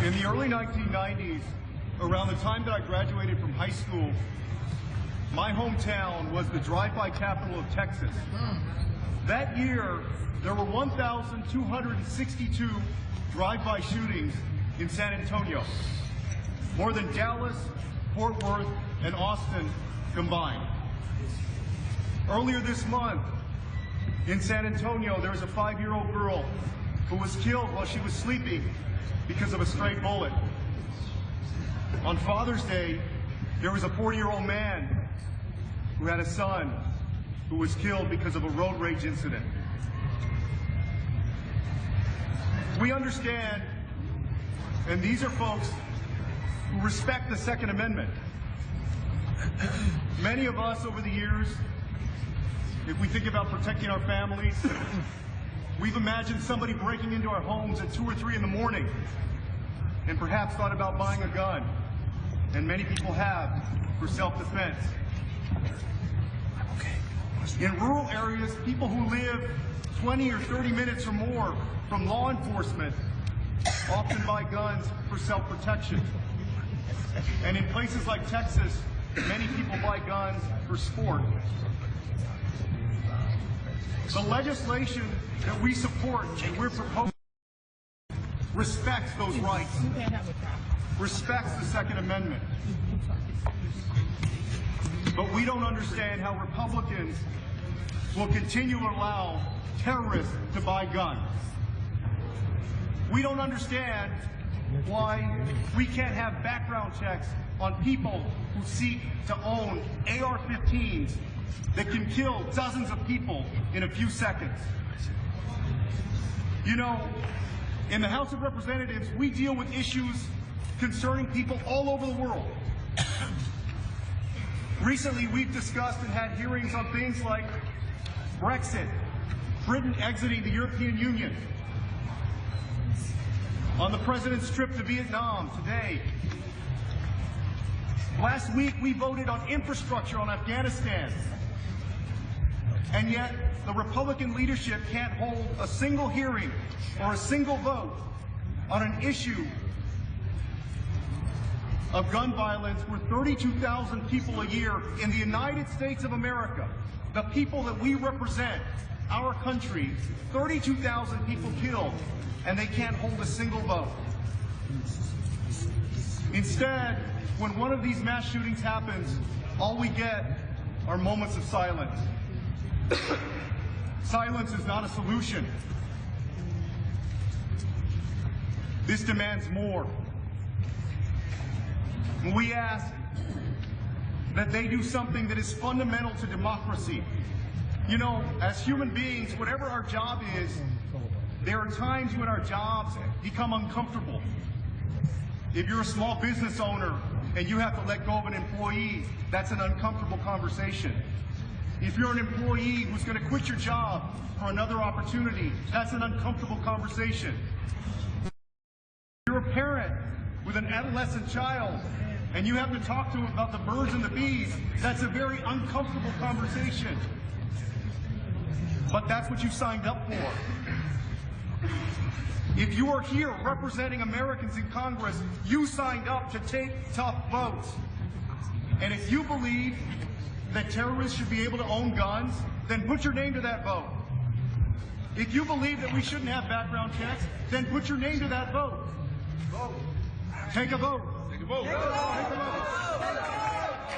In the early 1990s, around the time that I graduated from high school, my hometown was the drive-by capital of Texas. That year, there were 1,262 drive-by shootings in San Antonio, more than Dallas, Fort Worth, and Austin combined. Earlier this month, in San Antonio, there was a 5-year-old girl who was killed while she was sleeping because of a stray bullet. On Father's Day, there was a 40-year-old man who had a son who was killed because of a road rage incident. We understand, and these are folks who respect the Second Amendment. Many of us over the years, if we think about protecting our families, we've imagined somebody breaking into our homes at 2 or 3 in the morning and perhaps thought about buying a gun. And many people have for self-defense. In rural areas, people who live 20 or 30 minutes or more from law enforcement often buy guns for self-protection. And in places like Texas, many people buy guns for sport. The legislation that we support and we're proposing respects those rights, respects the Second Amendment. But we don't understand how Republicans will continue to allow terrorists to buy guns. We don't understand why we can't have background checks on people who seek to own AR-15s that can kill dozens of people in a few seconds. You know, in the House of Representatives, we deal with issues concerning people all over the world. Recently, we've discussed and had hearings on things like Brexit, Britain exiting the European Union, on the president's trip to Vietnam today. Last week, we voted on infrastructure on Afghanistan. And yet, the Republican leadership can't hold a single hearing or a single vote on an issue of gun violence where 32,000 people a year in the United States of America, the people that we represent, our country, 32,000 people killed, and they can't hold a single vote. Instead, when one of these mass shootings happens, all we get are moments of silence. Silence is not a solution. This demands more. We ask that they do something that is fundamental to democracy. You know, as human beings, whatever our job is, there are times when our jobs become uncomfortable. If you're a small business owner and you have to let go of an employee, that's an uncomfortable conversation. If you're an employee who's going to quit your job for another opportunity, that's an uncomfortable conversation. If you're a parent with an adolescent child and you have to talk to him about the birds and the bees, that's a very uncomfortable conversation. But that's what you signed up for. If you are here representing Americans in Congress, you signed up to take tough votes. And if you believe that terrorists should be able to own guns, then put your name to that vote. If you believe that we shouldn't have background checks, then put your name to that vote. Vote. Take a vote. Take a vote. Take a vote.